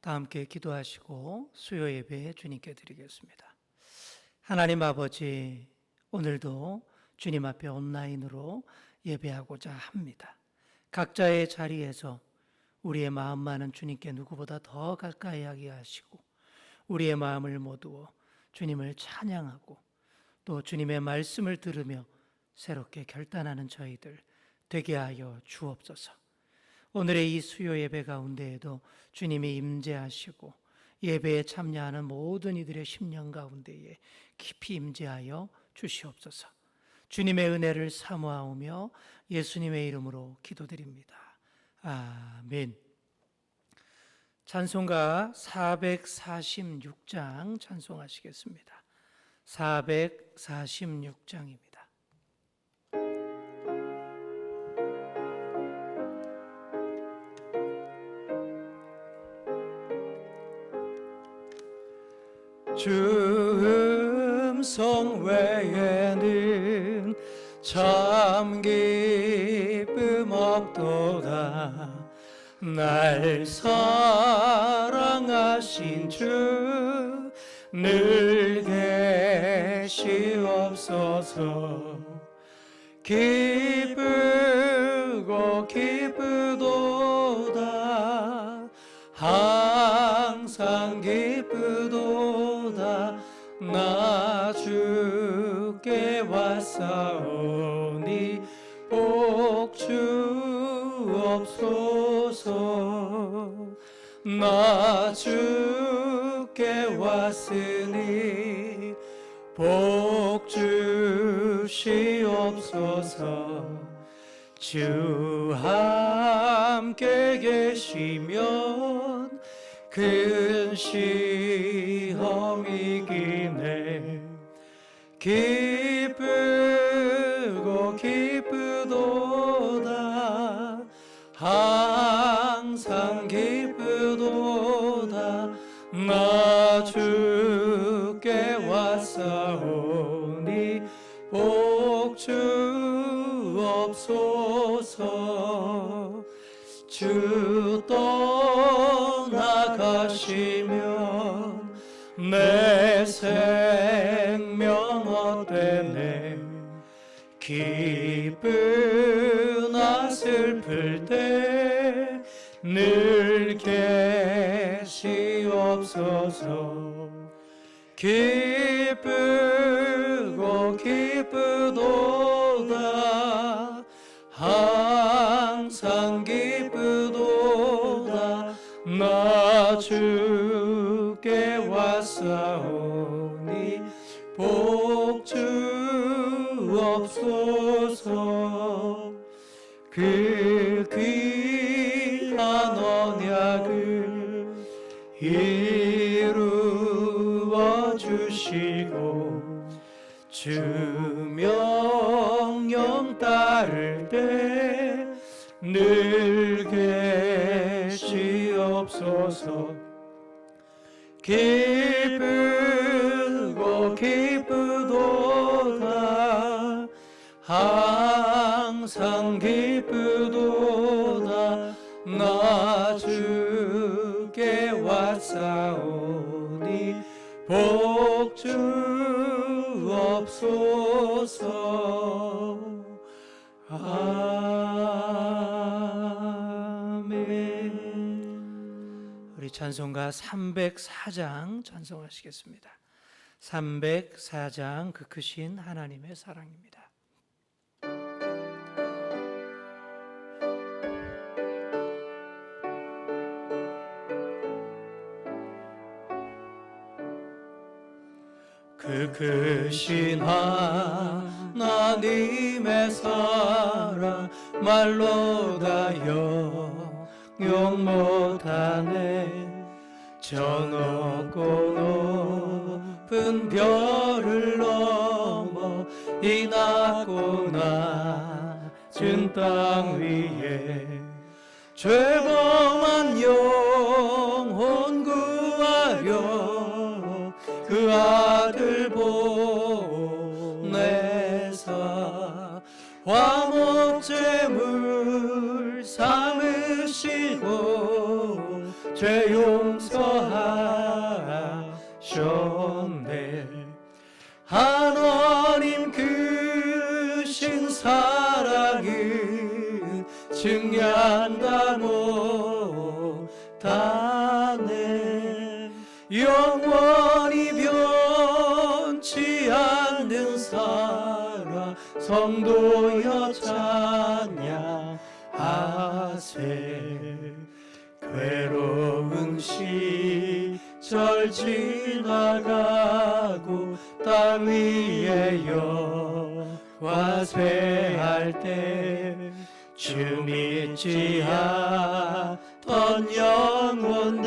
다 함께 기도하시고 수요 예배 주님께 드리겠습니다. 하나님 아버지, 오늘도 주님 앞에 온라인으로 예배하고자 합니다. 각자의 자리에서 우리의 마음만은 주님께 누구보다 더 가까이 하게 하시고 우리의 마음을 모두어 주님을 찬양하고 또 주님의 말씀을 들으며 새롭게 결단하는 저희들 되게 하여 주옵소서. 오늘의 이 수요 예배 가운데에도 주님이 임재하시고 예배에 참여하는 모든 이들의 심령 가운데에 깊이 임재하여 주시옵소서. 주님의 은혜를 사모하오며 예수님의 이름으로 기도드립니다. 아멘. 찬송가 446장 찬송하시겠습니다. 446장입니다. 주 음성 외에는 참 기쁨 없도다. 날 사랑하신 주 늘 계시옵소서. 기쁘고 기쁘도다. 항상 기쁘도다. 나 주께 왔사오니 복 주옵소서. 나 주께 왔으니 복 주시옵소서. 주 함께 계시면 큰 시험이기네. 기쁘고 기쁘도다. 항상 기쁘도다. 나 주께 왔사오니 복 주옵소서. 주 떠나가시면 내 생명 헛되네. 기쁘나 슬플 때 늘 계시옵소서. 기쁘고 기쁘도다. 항상 기쁘도다. 나 주께 왔사오니 복 주옵소서. 그 귀한 언약을 이루어 주시고 주 명령 따를 때 늘 계시옵소서. 기쁘고 기쁘도다. 항상 기쁘도다. 나 주께 왔사오니 복 주옵소서. 아멘. 우리 찬송가 304장 찬송하시겠습니다. 304장 그 크신 하나님의 사랑입니다. 그 크신 하나님의 사랑 말로 다 영영 못하네. 저 높고 높은 별을 넘어 이 낮고 낮은 땅 위에 죄범한 영혼 구하려 그 아들 보내사 화목제물 삼으시고 죄 용서하셨네. 하나님 크신 사랑은 증량다 못하네. 영원히 변치 않는 사랑 성도여 찬양하세. 괴로운 시절 지나가고 땅 위에 여호와 쇠할 때 주 믿지 않던 영혼들은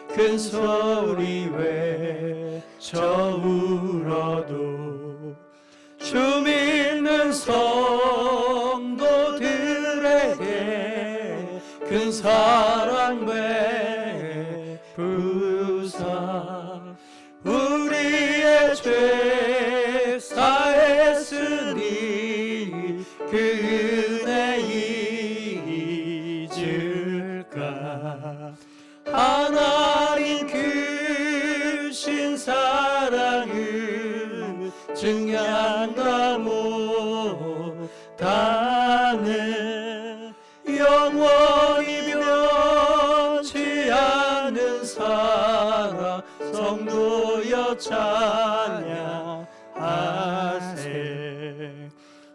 큰 소리 외쳐 울어도 주 믿는 성도들에게 큰 사랑 베푸사 우리의 죄 사했으니 그 은혜 잊을까. 하나님 크신 사랑은 증량다 못하네. 영원히 변치 않는 사랑 성도여 찬양하세.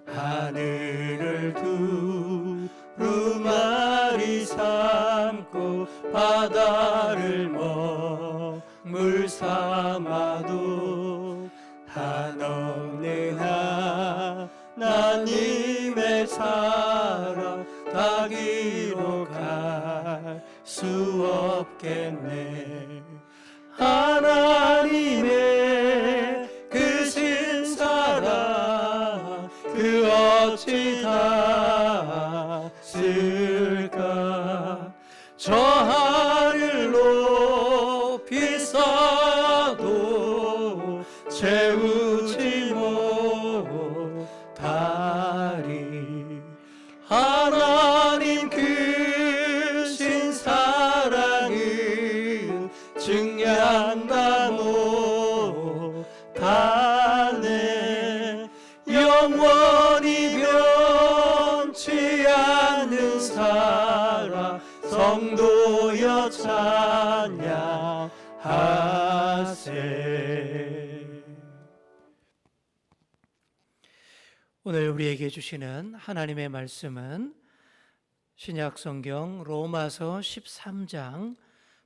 하늘을 두루마리 삼고 바다를 먹물 삼아도 한없는 하나님의 사랑 다 기록할 수 없겠네. 하나님의 크신 사랑 그 어찌 닿을까. 저 하늘 높이 쌓아도 채우지 못하리. 하나님 크신 사랑은 증량다 못하네. 영원히 변치 않는 사랑 성도여 찬양하세. 오늘 우리에게 주시는 하나님의 말씀은 신약성경 로마서 13장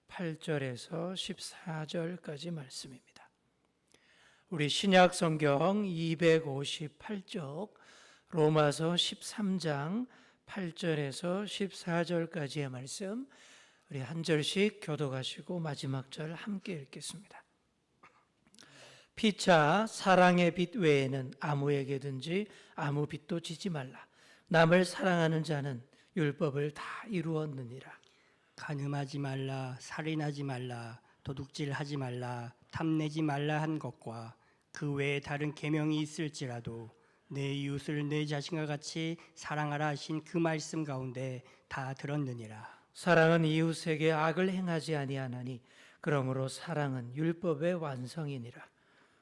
8절에서 14절까지 말씀입니다. 우리 신약성경 258쪽 로마서 13장 8절에서 14절까지의 말씀, 우리 한 절씩 교독하시고 마지막 절 함께 읽겠습니다. 피차 사랑의 빛 외에는 아무에게든지 아무 빚도 지지 말라. 남을 사랑하는 자는 율법을 다 이루었느니라. 간음하지 말라, 살인하지 말라, 도둑질하지 말라, 탐내지 말라 한 것과 그 외에 다른 계명이 있을지라도 내 이웃을 내 자신과 같이 사랑하라 하신 그 말씀 가운데 다 들었느니라. 사랑은 이웃에게 악을 행하지 아니하나니 그러므로 사랑은 율법의 완성이니라.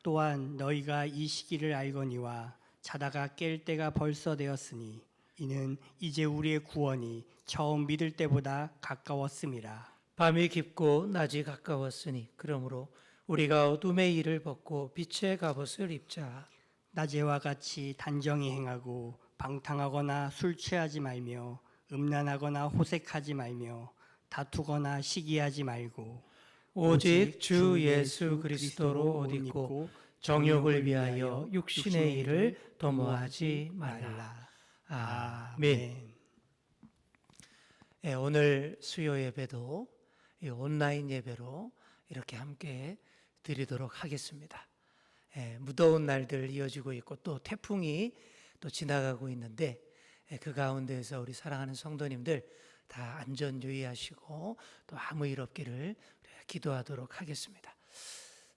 또한 너희가 이 시기를 알거니와 자다가 깰 때가 벌써 되었으니 이는 이제 우리의 구원이 처음 믿을 때보다 가까웠음이라. 밤이 깊고 낮이 가까웠으니 그러므로 우리가 어둠의 일을 벗고 빛의 갑옷을 입자. 낮에와 같이 단정히 행하고 방탕하거나 술 취하지 말며 음란하거나 호색하지 말며 다투거나 시기하지 말고 오직 주 예수 그리스도로 옷 입고 정욕을 위하여 육신의 일을 도모하지 말라. 아멘. 오늘 수요 예배도 온라인 예배로 이렇게 함께 드리도록 하겠습니다. 무더운 날들 이어지고 있고 또 태풍이 또 지나가고 있는데 그 가운데에서 우리 사랑하는 성도님들 다 안전 유의하시고 또 아무 일 없기를 기도하도록 하겠습니다.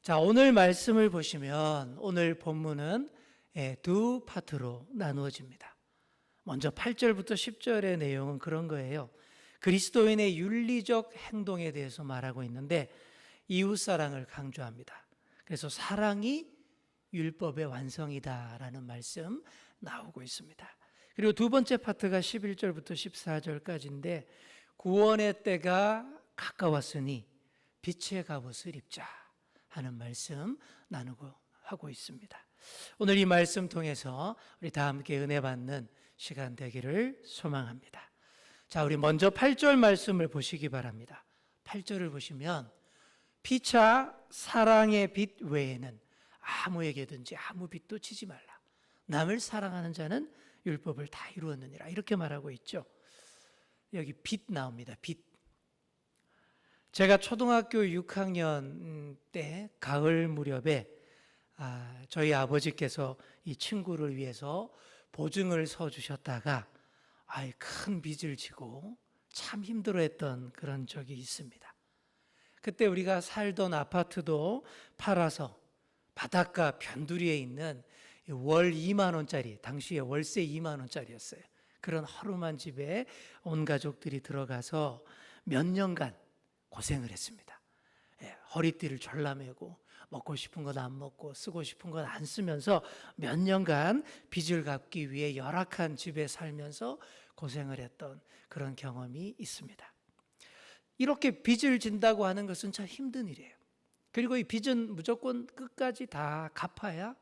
자, 오늘 말씀을 보시면 오늘 본문은 두 파트로 나누어집니다. 먼저 8절부터 10절의 내용은 그런 거예요. 그리스도인의 윤리적 행동에 대해서 말하고 있는데 이웃사랑을 강조합니다. 그래서 사랑이 율법의 완성이다라는 말씀 나오고 있습니다. 그리고 두 번째 파트가 11절부터 14절까지인데 구원의 때가 가까웠으니 빛의 갑옷을 입자 하는 말씀 나누고 하고 있습니다. 오늘 이 말씀 통해서 우리 다 함께 은혜 받는 시간 되기를 소망합니다. 자, 우리 먼저 8절 말씀을 보시기 바랍니다. 8절을 보시면 피차 사랑의 빛 외에는 아무에게든지 아무 빚도 지지 말라. 남을 사랑하는 자는 율법을 다 이루었느니라. 이렇게 말하고 있죠. 여기 빚 나옵니다. 빚. 제가 초등학교 6학년 때 가을 무렵에 저희 아버지께서 이 친구를 위해서 보증을 서주셨다가 큰 빚을 지고 참 힘들어했던 그런 적이 있습니다. 그때 우리가 살던 아파트도 팔아서 바닷가 변두리에 있는 월 2만 원짜리, 당시에 월세 2만 원짜리였어요. 그런 허름한 집에 온 가족들이 들어가서 몇 년간 고생을 했습니다. 허리띠를 졸라매고 먹고 싶은 건 안 먹고 쓰고 싶은 건 안 쓰면서 몇 년간 빚을 갚기 위해 열악한 집에 살면서 고생을 했던 그런 경험이 있습니다. 이렇게 빚을 진다고 하는 것은 참 힘든 일이에요. 그리고 이 빚은 무조건 끝까지 다 갚아야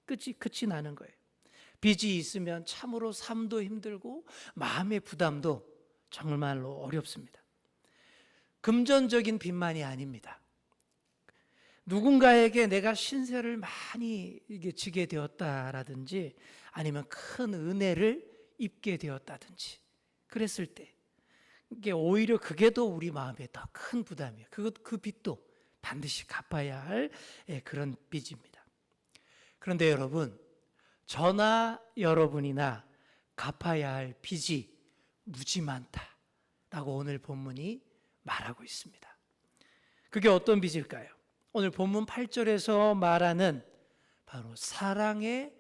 끝이 나는 거예요. 빚이 있으면 참으로 삶도 힘들고 마음의 부담도 정말로 어렵습니다. 금전적인 빚만이 아닙니다. 누군가에게 내가 신세를 많이 지게 되었다라든지 아니면 큰 은혜를 입게 되었다든지 그랬을 때 이게 오히려 그게 더 우리 마음에 더 큰 부담이에요. 그 빚도 반드시 갚아야 할 그런 빚입니다. 그런데 여러분, 저나 여러분이나 갚아야 할 빚이 무지 많다라고 오늘 본문이 말하고 있습니다. 그게 어떤 빚일까요? 오늘 본문 8절에서 말하는 바로 사랑의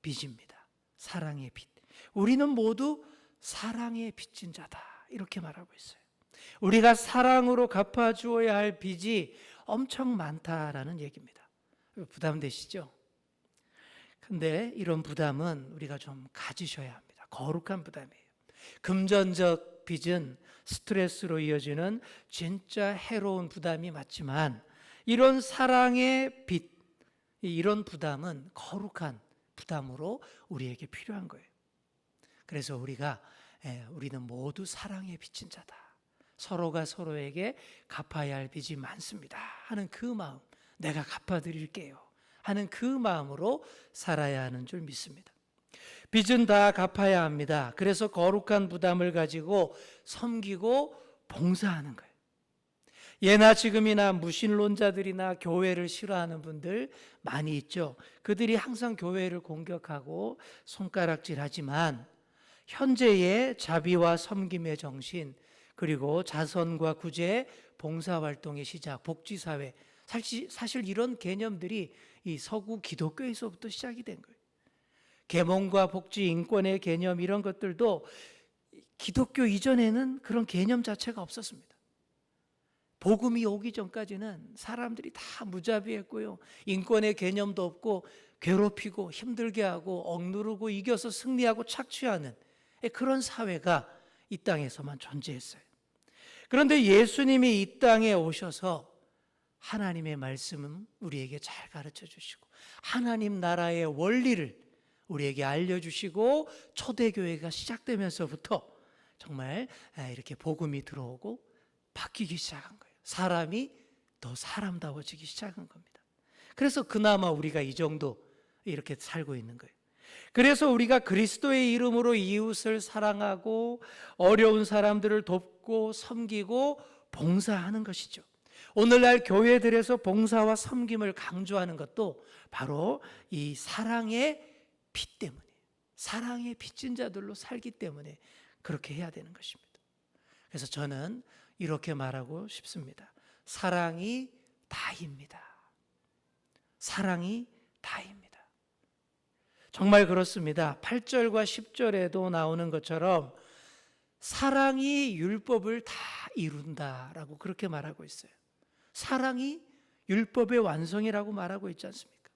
빚입니다. 사랑의 빚. 우리는 모두 사랑의 빚진 자다. 이렇게 말하고 있어요. 우리가 사랑으로 갚아주어야 할 빚이 엄청 많다라는 얘기입니다. 부담되시죠? 근데 이런 부담은 우리가 좀 가지셔야 합니다. 거룩한 부담이에요. 금전적 빚은 스트레스로 이어지는 진짜 해로운 부담이 맞지만 이런 사랑의 빚, 이런 부담은 거룩한 부담으로 우리에게 필요한 거예요. 그래서 우리는 모두 사랑에 빚진 자다. 서로가 서로에게 갚아야 할 빚이 많습니다 하는 그 마음, 내가 갚아드릴게요 하는 그 마음으로 살아야 하는 줄 믿습니다. 빚은 다 갚아야 합니다. 그래서 거룩한 부담을 가지고 섬기고 봉사하는 거예요. 예나 지금이나 무신론자들이나 교회를 싫어하는 분들 많이 있죠. 그들이 항상 교회를 공격하고 손가락질하지만 현재의 자비와 섬김의 정신, 그리고 자선과 구제, 봉사활동의 시작, 복지사회, 사실 이런 개념들이 이 서구 기독교에서부터 시작이 된 거예요. 계몽과 복지, 인권의 개념 이런 것들도 기독교 이전에는 그런 개념 자체가 없었습니다. 복음이 오기 전까지는 사람들이 다 무자비했고요. 인권의 개념도 없고 괴롭히고 힘들게 하고 억누르고 이겨서 승리하고 착취하는 그런 사회가 이 땅에서만 존재했어요. 그런데 예수님이 이 땅에 오셔서 하나님의 말씀은 우리에게 잘 가르쳐 주시고 하나님 나라의 원리를 우리에게 알려주시고 초대교회가 시작되면서부터 정말 이렇게 복음이 들어오고 바뀌기 시작한 거예요. 사람이 더 사람다워지기 시작한 겁니다. 그래서 그나마 우리가 이 정도 이렇게 살고 있는 거예요. 그래서 우리가 그리스도의 이름으로 이웃을 사랑하고 어려운 사람들을 돕고 섬기고 봉사하는 것이죠. 오늘날 교회들에서 봉사와 섬김을 강조하는 것도 바로 이 사랑의 빚 때문에, 사랑의 빚진 자들로 살기 때문에 그렇게 해야 되는 것입니다. 그래서 저는 이렇게 말하고 싶습니다. 사랑이 다입니다. 사랑이 다입니다. 정말 그렇습니다. 8절과 10절에도 나오는 것처럼 사랑이 율법을 다 이룬다라고 그렇게 말하고 있어요. 사랑이 율법의 완성이라고 말하고 있지 않습니까?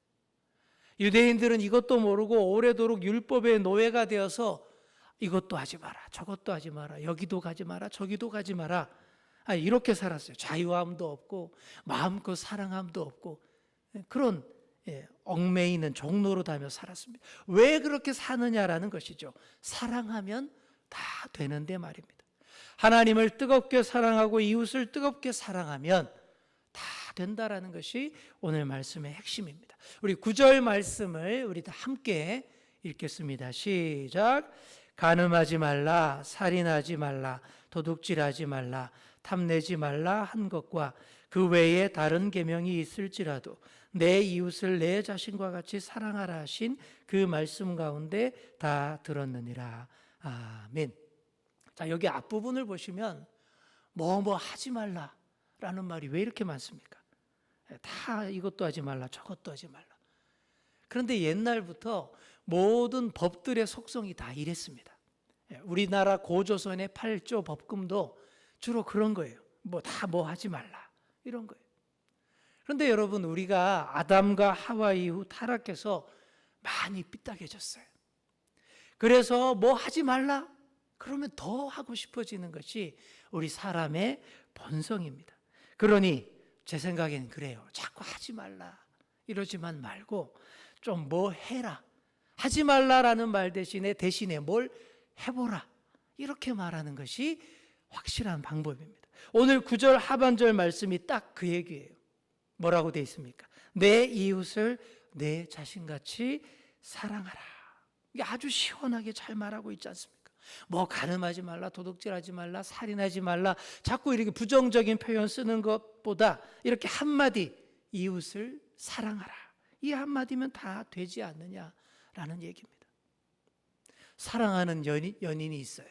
유대인들은 이것도 모르고 오래도록 율법의 노예가 되어서 이것도 하지 마라, 저것도 하지 마라, 여기도 가지 마라, 저기도 가지 마라, 이렇게 살았어요. 자유함도 없고 마음껏 사랑함도 없고 그런 얽매이는 종로로 다며 살았습니다. 왜 그렇게 사느냐라는 것이죠. 사랑하면 다 되는데 말입니다. 하나님을 뜨겁게 사랑하고 이웃을 뜨겁게 사랑하면 다 된다라는 것이 오늘 말씀의 핵심입니다. 우리 9절 말씀을 우리 다 함께 읽겠습니다. 시작. 간음하지 말라, 살인하지 말라, 도둑질하지 말라, 탐내지 말라 한 것과 그 외에 다른 계명이 있을지라도 내 이웃을 내 자신과 같이 사랑하라 하신 그 말씀 가운데 다 들었느니라. 아멘. 자, 여기 앞부분을 보시면 뭐 하지 말라라는 말이 왜 이렇게 많습니까? 다 이것도 하지 말라, 저것도 하지 말라. 그런데 옛날부터 모든 법들의 속성이 다 이랬습니다. 우리나라 고조선의 8조 법금도 주로 그런 거예요. 뭐 하지 말라 이런 거예요. 그런데 여러분, 우리가 아담과 하와 이후 타락해서 많이 삐딱해졌어요. 그래서 뭐 하지 말라 그러면 더 하고 싶어지는 것이 우리 사람의 본성입니다. 그러니 제 생각에는 그래요. 자꾸 하지 말라 이러지만 말고 좀 뭐 해라, 하지 말라라는 말 대신에 뭘 해보라, 이렇게 말하는 것이 확실한 방법입니다. 오늘 9절 하반절 말씀이 딱 그 얘기예요. 뭐라고 되어 있습니까? 내 이웃을 내 자신같이 사랑하라. 이게 아주 시원하게 잘 말하고 있지 않습니까? 뭐 간음하지 말라, 도둑질하지 말라, 살인하지 말라, 자꾸 이렇게 부정적인 표현 쓰는 것보다 이렇게 한마디 이웃을 사랑하라, 이 한마디면 다 되지 않느냐라는 얘기입니다. 사랑하는 연인이 있어요.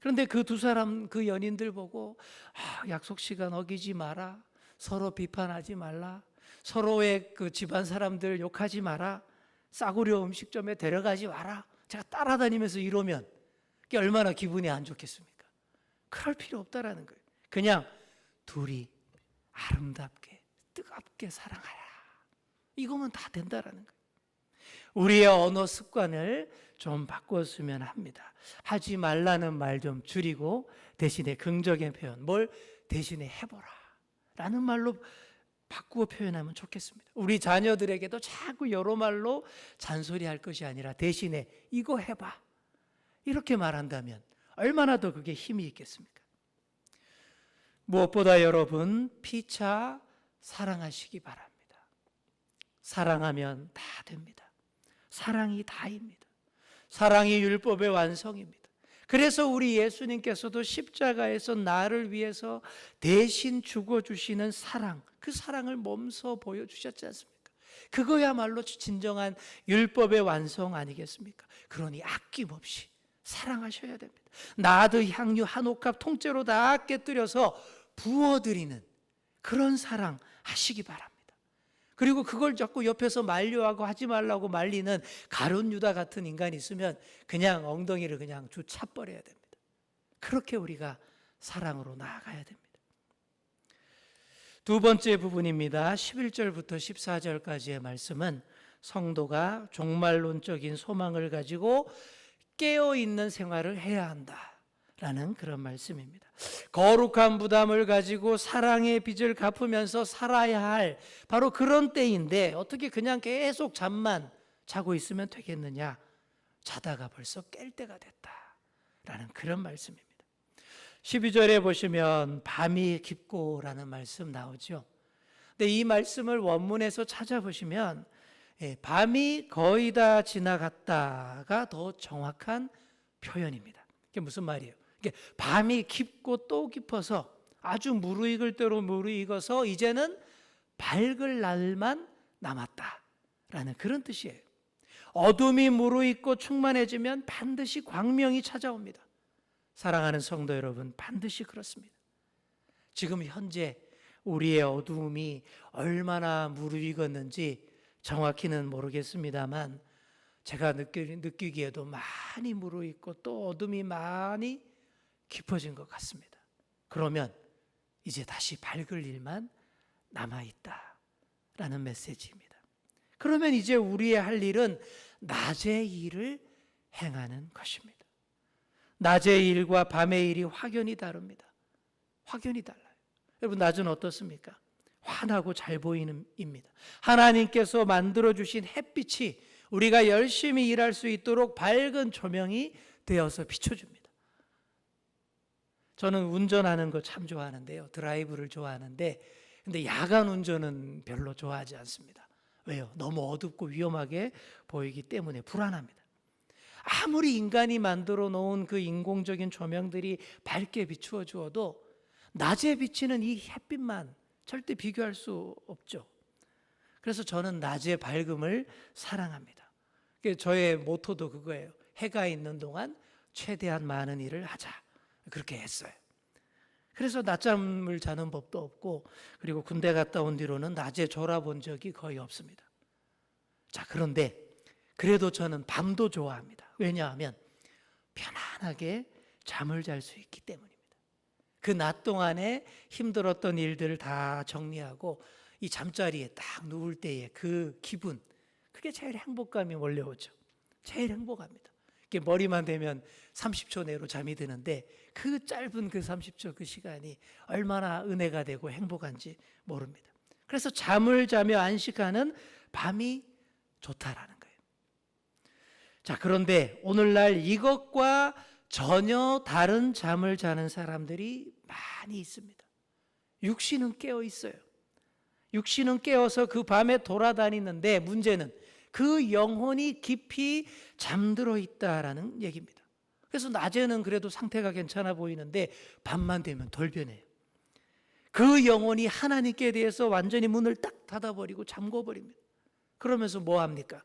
그런데 그 두 사람, 그 연인들 보고 약속 시간 어기지 마라, 서로 비판하지 말라, 서로의 그 집안 사람들 욕하지 마라, 싸구려 음식점에 데려가지 마라, 제가 따라다니면서 이러면 그게 얼마나 기분이 안 좋겠습니까? 그럴 필요 없다라는 거예요. 그냥 둘이 아름답게 뜨겁게 사랑하라, 이거면 다 된다라는 거예요. 우리의 언어 습관을 좀 바꿨으면 합니다. 하지 말라는 말 좀 줄이고 대신에 긍정의 표현, 뭘 대신에 해보라 라는 말로 바꾸어 표현하면 좋겠습니다. 우리 자녀들에게도 자꾸 여러 말로 잔소리할 것이 아니라 대신에 이거 해봐, 이렇게 말한다면 얼마나 더 그게 힘이 있겠습니까? 무엇보다 여러분, 피차 사랑하시기 바랍니다. 사랑하면 다 됩니다. 사랑이 다입니다. 사랑이 율법의 완성입니다. 그래서 우리 예수님께서도 십자가에서 나를 위해서 대신 죽어주시는 사랑, 그 사랑을 몸소 보여주셨지 않습니까? 그거야말로 진정한 율법의 완성 아니겠습니까? 그러니 아낌없이 사랑하셔야 됩니다. 나드 향유 한 옥합 통째로 다 깨뜨려서 부어드리는 그런 사랑 하시기 바랍니다. 그리고 그걸 자꾸 옆에서 만류하고 하지 말라고 말리는 가룟 유다 같은 인간이 있으면 그냥 엉덩이를 그냥 차버려야 됩니다. 그렇게 우리가 사랑으로 나아가야 됩니다. 두 번째 부분입니다. 11절부터 14절까지의 말씀은 성도가 종말론적인 소망을 가지고 깨어있는 생활을 해야 한다라는 그런 말씀입니다. 거룩한 부담을 가지고 사랑의 빚을 갚으면서 살아야 할 바로 그런 때인데 어떻게 그냥 계속 잠만 자고 있으면 되겠느냐, 자다가 벌써 깰 때가 됐다라는 그런 말씀입니다. 12절에 보시면 밤이 깊고라는 말씀 나오죠. 근데 이 말씀을 원문에서 찾아보시면 밤이 거의 다 지나갔다가 더 정확한 표현입니다. 이게 무슨 말이에요? 이게 밤이 깊고 또 깊어서 아주 무르익을 대로 무르익어서 이제는 밝을 날만 남았다라는 그런 뜻이에요. 어둠이 무르익고 충만해지면 반드시 광명이 찾아옵니다. 사랑하는 성도 여러분, 반드시 그렇습니다. 지금 현재 우리의 어두움이 얼마나 무르익었는지 정확히는 모르겠습니다만 제가 느끼기에도 많이 무르익고 또 어둠이 많이 깊어진 것 같습니다. 그러면 이제 다시 밝을 일만 남아있다라는 메시지입니다. 그러면 이제 우리의 할 일은 낮의 일을 행하는 것입니다. 낮의 일과 밤의 일이 확연히 다릅니다. 확연히 달라요. 여러분, 낮은 어떻습니까? 환하고 잘 보이는 입니다. 하나님께서 만들어주신 햇빛이 우리가 열심히 일할 수 있도록 밝은 조명이 되어서 비춰줍니다. 저는 운전하는 거 참 좋아하는데요. 드라이브를 좋아하는데, 근데 야간 운전은 별로 좋아하지 않습니다. 왜요? 너무 어둡고 위험하게 보이기 때문에 불안합니다. 아무리 인간이 만들어 놓은 그 인공적인 조명들이 밝게 비추어 주어도 낮에 비치는 이 햇빛만 절대 비교할 수 없죠. 그래서 저는 낮의 밝음을 사랑합니다. 저의 모토도 그거예요. 해가 있는 동안 최대한 많은 일을 하자. 그렇게 했어요. 그래서 낮잠을 자는 법도 없고, 그리고 군대 갔다 온 뒤로는 낮에 졸아본 적이 거의 없습니다. 자, 그런데 그래도 저는 밤도 좋아합니다. 왜냐하면 편안하게 잠을 잘 수 있기 때문입니다. 그 낮 동안에 힘들었던 일들을 다 정리하고 이 잠자리에 딱 누울 때의 그 기분, 그게 제일 행복감이 몰려오죠. 제일 행복합니다. 머리만 대면 30초 내로 잠이 드는데 그 짧은 그 30초 그 시간이 얼마나 은혜가 되고 행복한지 모릅니다. 그래서 잠을 자며 안식하는 밤이 좋다라는 거예요. 자, 그런데 오늘날 이것과 전혀 다른 잠을 자는 사람들이 많이 있습니다. 육신은 깨어 있어요. 육신은 깨어서 그 밤에 돌아다니는데 문제는 그 영혼이 깊이 잠들어 있다라는 얘기입니다. 그래서 낮에는 그래도 상태가 괜찮아 보이는데 밤만 되면 돌변해요. 그 영혼이 하나님께 대해서 완전히 문을 딱 닫아버리고 잠궈버립니다. 그러면서 뭐 합니까?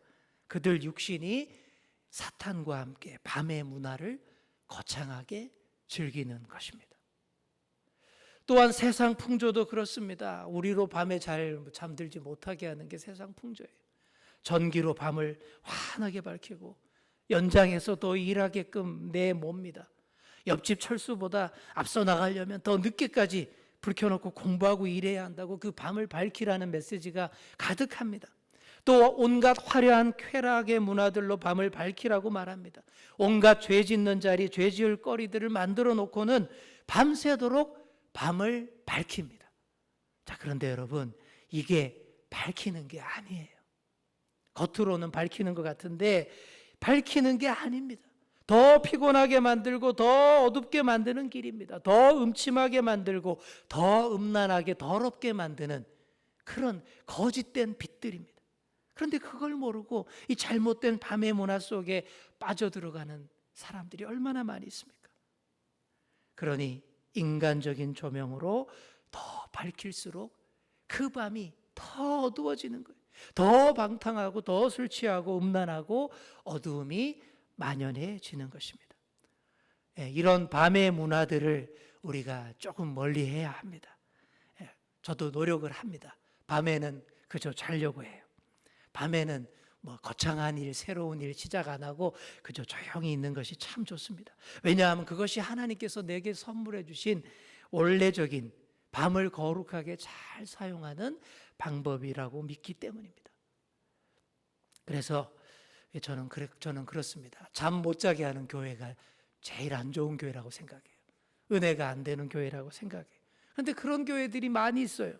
그들 육신이 사탄과 함께 밤의 문화를 거창하게 즐기는 것입니다. 또한 세상 풍조도 그렇습니다. 우리로 밤에 잘 잠들지 못하게 하는 게 세상 풍조예요. 전기로 밤을 환하게 밝히고 연장해서 더 일하게끔 내몹니다. 옆집 철수보다 앞서 나가려면 더 늦게까지 불 켜놓고 공부하고 일해야 한다고 그 밤을 밝히라는 메시지가 가득합니다. 또 온갖 화려한 쾌락의 문화들로 밤을 밝히라고 말합니다. 온갖 죄 짓는 자리, 죄 지을 거리들을 만들어 놓고는 밤새도록 밤을 밝힙니다. 자, 그런데 여러분, 이게 밝히는 게 아니에요. 겉으로는 밝히는 것 같은데 밝히는 게 아닙니다. 더 피곤하게 만들고 더 어둡게 만드는 길입니다. 더 음침하게 만들고 더 음란하게 더럽게 만드는 그런 거짓된 빛들입니다. 그런데 그걸 모르고 이 잘못된 밤의 문화 속에 빠져들어가는 사람들이 얼마나 많이 있습니까? 그러니 인간적인 조명으로 더 밝힐수록 그 밤이 더 어두워지는 거예요. 더 방탕하고 더 술 취하고 음란하고 어두움이 만연해지는 것입니다. 이런 밤의 문화들을 우리가 조금 멀리해야 합니다. 저도 노력을 합니다. 밤에는 그저 자려고 해요. 밤에는 뭐 거창한 일, 새로운 일 시작 안 하고 그저 조용히 있는 것이 참 좋습니다. 왜냐하면 그것이 하나님께서 내게 선물해 주신 원래적인 밤을 거룩하게 잘 사용하는 방법이라고 믿기 때문입니다. 그래서 저는 그렇습니다. 잠 못 자게 하는 교회가 제일 안 좋은 교회라고 생각해요. 은혜가 안 되는 교회라고 생각해요. 그런데 그런 교회들이 많이 있어요.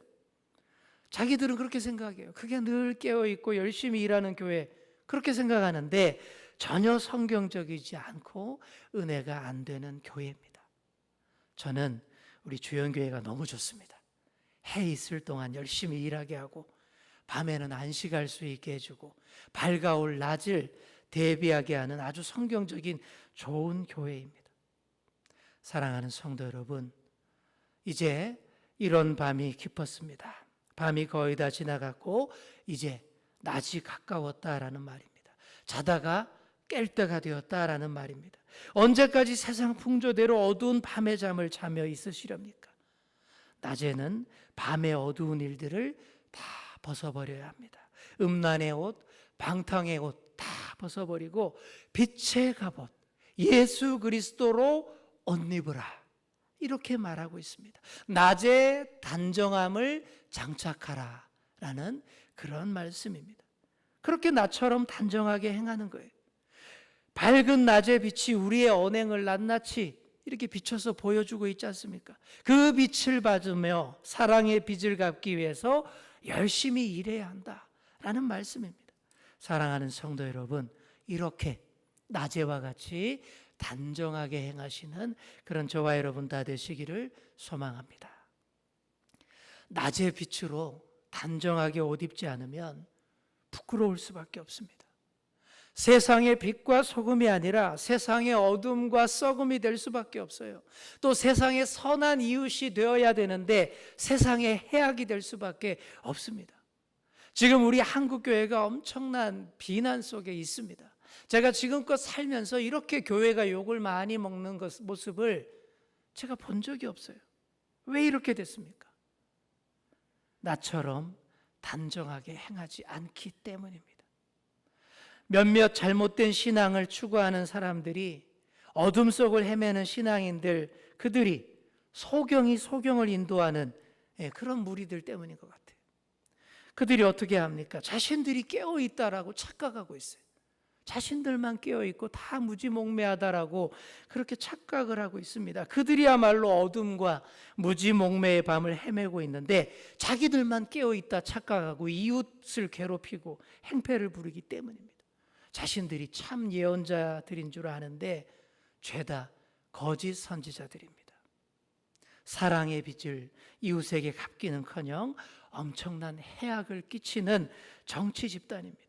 자기들은 그렇게 생각해요. 그게 늘 깨어있고 열심히 일하는 교회, 그렇게 생각하는데 전혀 성경적이지 않고 은혜가 안 되는 교회입니다. 저는 우리 주연교회가 너무 좋습니다. 해 있을 동안 열심히 일하게 하고 밤에는 안식할 수 있게 해주고 밝아올 낮을 대비하게 하는 아주 성경적인 좋은 교회입니다. 사랑하는 성도 여러분, 이제 이런 밤이 깊었습니다. 밤이 거의 다 지나갔고 이제 낮이 가까웠다라는 말입니다. 자다가 깰 때가 되었다라는 말입니다. 언제까지 세상 풍조대로 어두운 밤의 잠을 자며 있으시렵니까? 낮에는 밤의 어두운 일들을 다 벗어버려야 합니다. 음란의 옷, 방탕의 옷 다 벗어버리고 빛의 갑옷 예수 그리스도로 옷 입으라. 이렇게 말하고 있습니다. 낮에 단정함을 장착하라 라는 그런 말씀입니다. 그렇게 나처럼 단정하게 행하는 거예요. 밝은 낮의 빛이 우리의 언행을 낱낱이 이렇게 비춰서 보여주고 있지 않습니까? 그 빛을 받으며 사랑의 빚을 갚기 위해서 열심히 일해야 한다라는 말씀입니다. 사랑하는 성도 여러분, 이렇게 낮에와 같이 단정하게 행하시는 그런 저와 여러분 다 되시기를 소망합니다. 낮의 빛으로 단정하게 옷 입지 않으면 부끄러울 수밖에 없습니다. 세상의 빛과 소금이 아니라 세상의 어둠과 썩음이 될 수밖에 없어요. 또 세상의 선한 이웃이 되어야 되는데 세상의 해악이 될 수밖에 없습니다. 지금 우리 한국교회가 엄청난 비난 속에 있습니다. 제가 지금껏 살면서 이렇게 교회가 욕을 많이 먹는 모습을 제가 본 적이 없어요. 왜 이렇게 됐습니까? 나처럼 단정하게 행하지 않기 때문입니다. 몇몇 잘못된 신앙을 추구하는 사람들이 어둠 속을 헤매는 신앙인들, 그들이 소경이 소경을 인도하는 그런 무리들 때문인 것 같아요. 그들이 어떻게 합니까? 자신들이 깨어있다라고 착각하고 있어요. 자신들만 깨어있고 다 무지몽매하다라고 그렇게 착각을 하고 있습니다. 그들이야말로 어둠과 무지몽매의 밤을 헤매고 있는데 자기들만 깨어있다 착각하고 이웃을 괴롭히고 행패를 부리기 때문입니다. 자신들이 참 예언자들인 줄 아는데 죄다 거짓 선지자들입니다. 사랑의 빚을 이웃에게 갚기는커녕 엄청난 해악을 끼치는 정치 집단입니다.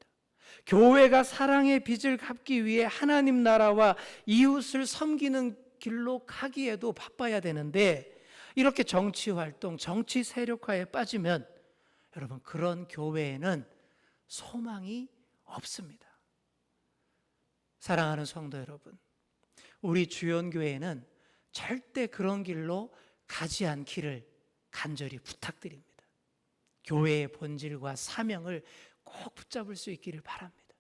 교회가 사랑의 빚을 갚기 위해 하나님 나라와 이웃을 섬기는 길로 가기에도 바빠야 되는데 이렇게 정치 활동, 정치 세력화에 빠지면 여러분 그런 교회에는 소망이 없습니다. 사랑하는 성도 여러분, 우리 주연교회는 절대 그런 길로 가지 않기를 간절히 부탁드립니다. 교회의 본질과 사명을 꼭 붙잡을 수 있기를 바랍니다.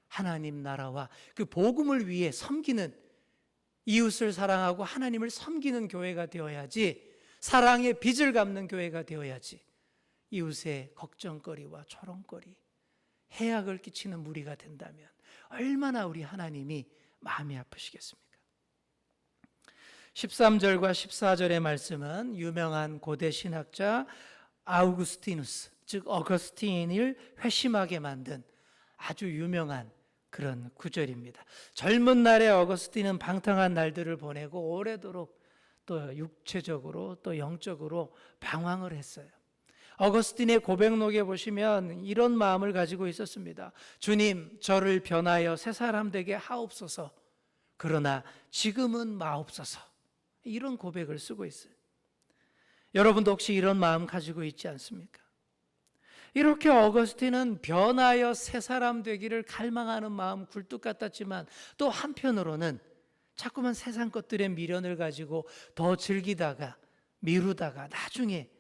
하나님 나라와 그 복음을 위해 섬기는, 이웃을 사랑하고 하나님을 섬기는 교회가 되어야지, 사랑의 빚을 갚는 교회가 되어야지 이웃의 걱정거리와 조롱거리, 해악을 끼치는 무리가 된다면 얼마나 우리 하나님이 마음이 아프시겠습니까? 13절과 14절의 말씀은 유명한 고대 신학자 아우구스티누스, 즉 어거스틴을 회심하게 만든 아주 유명한 그런 구절입니다. 젊은 날에 어거스틴은 방탕한 날들을 보내고 오래도록 또 육체적으로 또 영적으로 방황을 했어요. 어거스틴의 고백록에 보시면 이런 마음을 가지고 있었습니다. 주님, 저를 변하여 새 사람 되게 하옵소서. 그러나 지금은 마옵소서. 이런 고백을 쓰고 있어요. 여러분도 혹시 이런 마음 가지고 있지 않습니까? 이렇게 어거스틴은 변하여 새 사람 되기를 갈망하는 마음 굴뚝 같았지만 또 한편으로는 자꾸만 세상 것들의 미련을 가지고 더 즐기다가 미루다가 나중에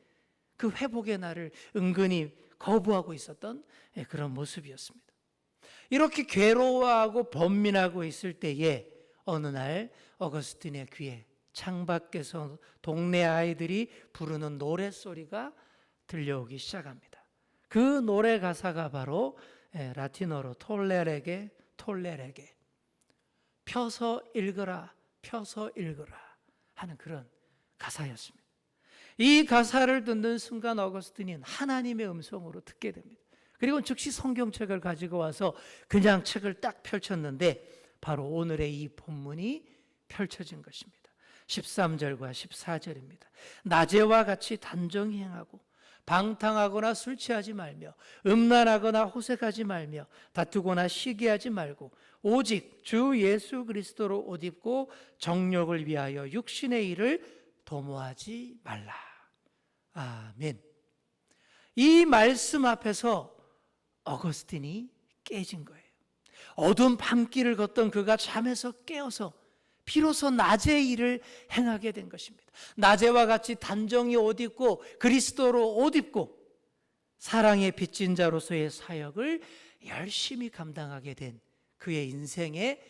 그 회복의 날을 은근히 거부하고 있었던 그런 모습이었습니다. 이렇게 괴로워하고 번민하고 있을 때에 어느 날 어거스틴의 귀에 창밖에서 동네 아이들이 부르는 노랫소리가 들려오기 시작합니다. 그 노래 가사가 바로 라틴어로 톨레레게 펴서 읽어라 하는 그런 가사였습니다. 이 가사를 듣는 순간 어거스틴은 하나님의 음성으로 듣게 됩니다. 그리고 즉시 성경책을 가지고 와서 그냥 책을 딱 펼쳤는데 바로 오늘의 이 본문이 펼쳐진 것입니다. 13절과 14절입니다. 낮에와 같이 단정히 행하고 방탕하거나 술 취하지 말며 음란하거나 호색하지 말며 다투거나 시기하지 말고 오직 주 예수 그리스도로 옷 입고 정욕을 위하여 육신의 일을 도모하지 말라. 아멘. 이 말씀 앞에서 어거스틴이 깨진 거예요. 어두운 밤길을 걷던 그가 잠에서 깨어서 비로소 낮의 일을 행하게 된 것입니다. 낮에와 같이 단정히 옷 입고 그리스도로 옷 입고 사랑의 빚진 자로서의 사역을 열심히 감당하게 된 그의 인생의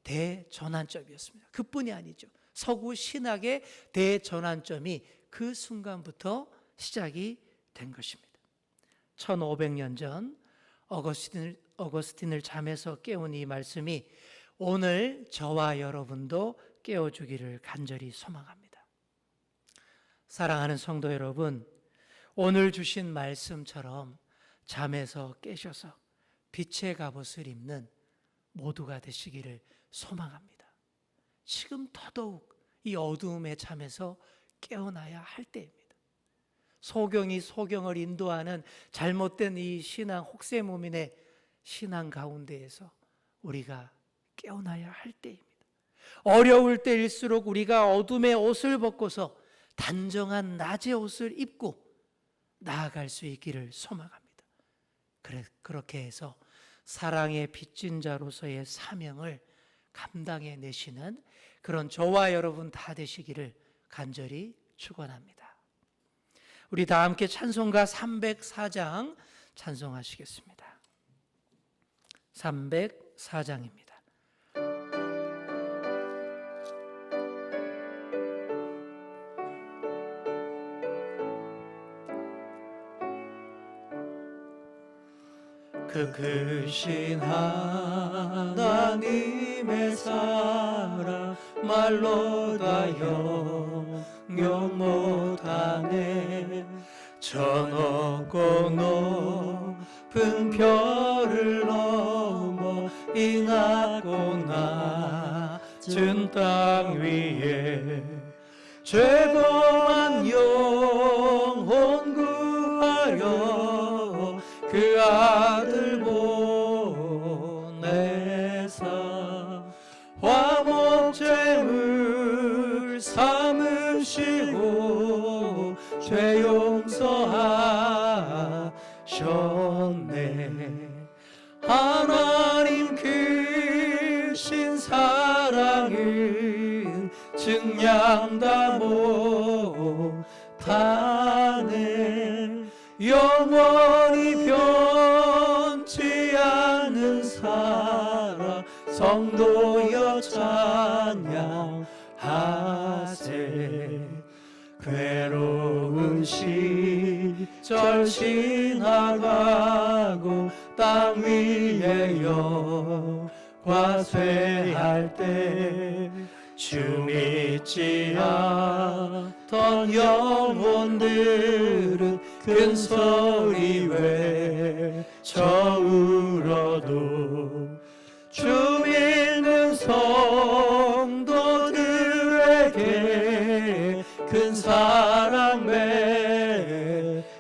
대전환점이었습니다. 그뿐이 아니죠. 서구 신학의 대전환점이 그 순간부터 시작이 된 것입니다. 1500년 전 어거스틴을 잠에서 깨운 이 말씀이 오늘 저와 여러분도 깨워주기를 간절히 소망합니다. 사랑하는 성도 여러분, 오늘 주신 말씀처럼 잠에서 깨셔서 빛의 갑옷을 입는 모두가 되시기를 소망합니다. 지금 더더욱 이 어두움의 잠에서 깨어나야 할 때입니다. 소경이 소경을 인도하는 잘못된 이 신앙 혹세무민의 신앙 가운데에서 우리가 깨어나야 할 때입니다. 어려울 때일수록 우리가 어둠의 옷을 벗고서 단정한 낮의 옷을 입고 나아갈 수 있기를 소망합니다. 그렇게 해서 사랑의 빚진 자로서의 사명을 감당해 내시는 그런 저와 여러분 다 되시기를 간절히 축원합니다. 우리 다 함께 찬송가 304장 찬송하시겠습니다. 304장입니다. 그 크신 하나님의 사랑 말로 다 형용 못하네. 저 높고 높은 별을 넘어 이 낮고 낮은 땅 위에 죄범한 영혼 구하려 그 아들 보내사 화목제물 삼으시고 죄 용서하셨네. 하나님 크신 사랑은 증량다 못하네. 영원히 변치 않는 사랑 성도여 찬양하세. 괴로운 시절 지나가고 땅 위에 영화 쇠할 때 주 믿지 않던 영혼들은 큰 소리 외쳐 울어도 주 믿는 성도들에게 큰 사랑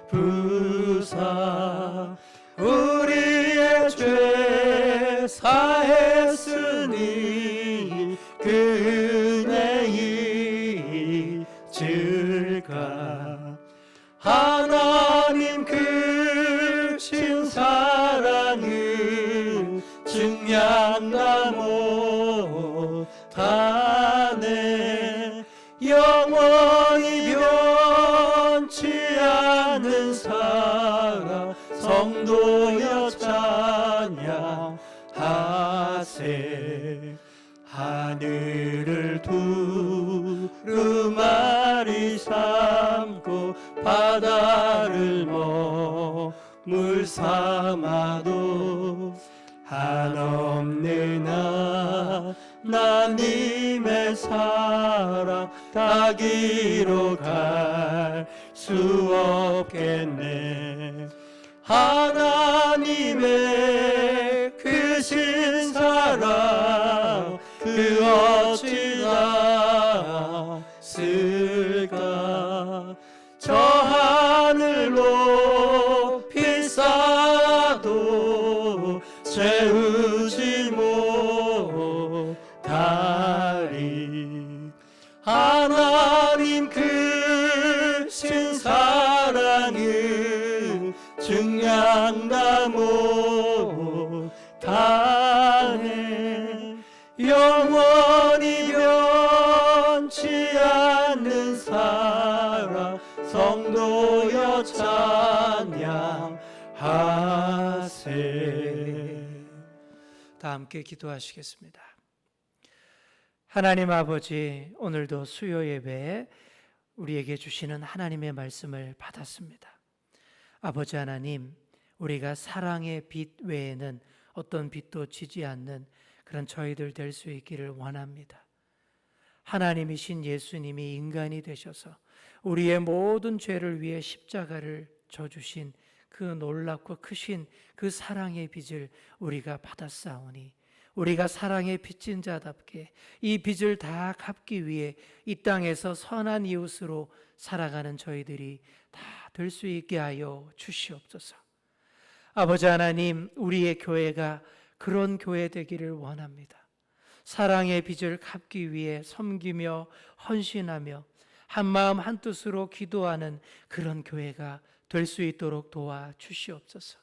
베푸사 우리의 죄 사했으니 그 은혜 잊을까. 하나님 크신 사랑은 증량다 못하네. 영원히 변치 않는 사랑 성도여 찬양하세. 하늘을 두루마리 삼고 바다를 먹물 삼아도 한없는 하나님의 사랑 따기로 갈 수 없겠네. 하나님의 크신 사랑 그 어찌 닿았을까. 저 하늘 높이 쌓아도 채우지 못하리. 하나님 크신 사랑은 증량다 못하네. 영원히 변치 않는 사랑 성도여 찬양하세. 다 함께 기도하시겠습니다. 하나님 아버지, 오늘도 수요 예배에 우리에게 주시는 하나님의 말씀을 받았습니다. 아버지 하나님, 우리가 사랑의 빛 외에는 어떤 빛도 지지 않는 그런 저희들 될 수 있기를 원합니다. 하나님이신 예수님이 인간이 되셔서 우리의 모든 죄를 위해 십자가를 져주신 그 놀랍고 크신 그 사랑의 빛을 우리가 받았사오니, 우리가 사랑의 빚진 자답게 이 빚을 다 갚기 위해 이 땅에서 선한 이웃으로 살아가는 저희들이 다 될 수 있게 하여 주시옵소서. 아버지 하나님, 우리의 교회가 그런 교회 되기를 원합니다. 사랑의 빚을 갚기 위해 섬기며 헌신하며 한마음 한뜻으로 기도하는 그런 교회가 될 수 있도록 도와주시옵소서.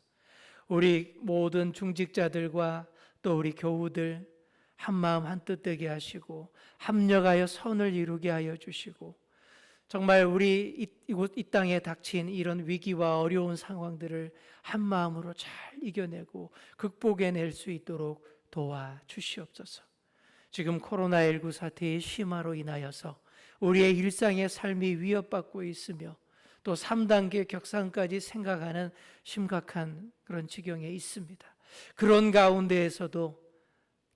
우리 모든 중직자들과 또 우리 교우들 한마음 한뜻 되게 하시고 합력하여 선을 이루게 하여 주시고, 정말 우리 이 땅에 닥친 이런 위기와 어려운 상황들을 한마음으로 잘 이겨내고 극복해낼 수 있도록 도와주시옵소서. 지금 코로나19 사태의 심화로 인하여서 우리의 일상의 삶이 위협받고 있으며 또 3단계 격상까지 생각하는 심각한 그런 지경에 있습니다. 그런 가운데에서도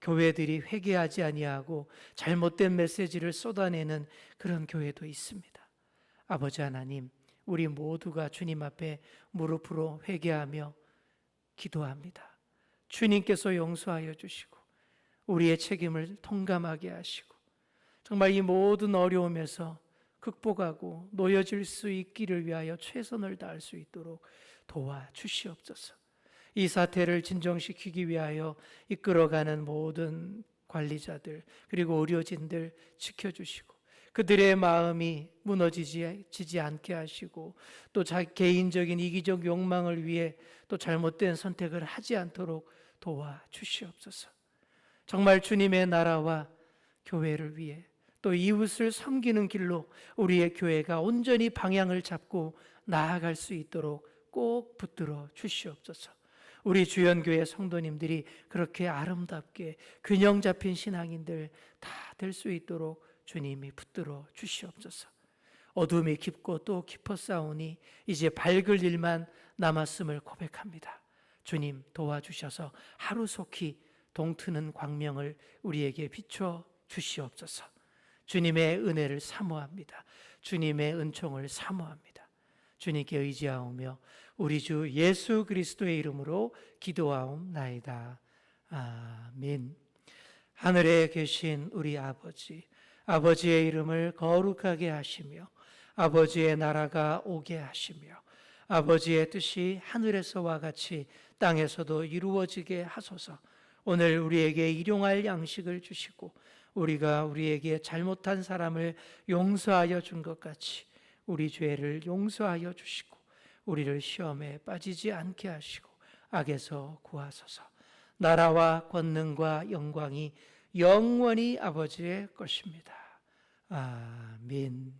교회들이 회개하지 아니하고 잘못된 메시지를 쏟아내는 그런 교회도 있습니다. 아버지 하나님, 우리 모두가 주님 앞에 무릎으로 회개하며 기도합니다. 주님께서 용서하여 주시고 우리의 책임을 통감하게 하시고 정말 이 모든 어려움에서 극복하고 놓여질 수 있기를 위하여 최선을 다할 수 있도록 도와주시옵소서. 이 사태를 진정시키기 위하여 이끌어가는 모든 관리자들 그리고 의료진들 지켜주시고 그들의 마음이 무너지지 않게 하시고 또 개인적인 이기적 욕망을 위해 또 잘못된 선택을 하지 않도록 도와주시옵소서. 정말 주님의 나라와 교회를 위해 또 이웃을 섬기는 길로 우리의 교회가 온전히 방향을 잡고 나아갈 수 있도록 꼭 붙들어 주시옵소서. 우리 주연교회 성도님들이 그렇게 아름답게 균형 잡힌 신앙인들 다 될 수 있도록 주님이 붙들어 주시옵소서. 어둠이 깊고 또 깊었사오니 이제 밝을 일만 남았음을 고백합니다. 주님 도와주셔서 하루속히 동트는 광명을 우리에게 비춰 주시옵소서. 주님의 은혜를 사모합니다. 주님의 은총을 사모합니다. 주님께 의지하오며 우리 주 예수 그리스도의 이름으로 기도하옵나이다. 아멘. 하늘에 계신 우리 아버지, 아버지의 이름을 거룩하게 하시며 아버지의 나라가 오게 하시며 아버지의 뜻이 하늘에서와 같이 땅에서도 이루어지게 하소서. 오늘 우리에게 일용할 양식을 주시고 우리가 우리에게 잘못한 사람을 용서하여 준 것 같이 우리 죄를 용서하여 주시고 우리를 시험에 빠지지 않게 하시고 악에서 구하소서. 나라와 권능과 영광이 영원히 아버지의 것입니다. 아멘.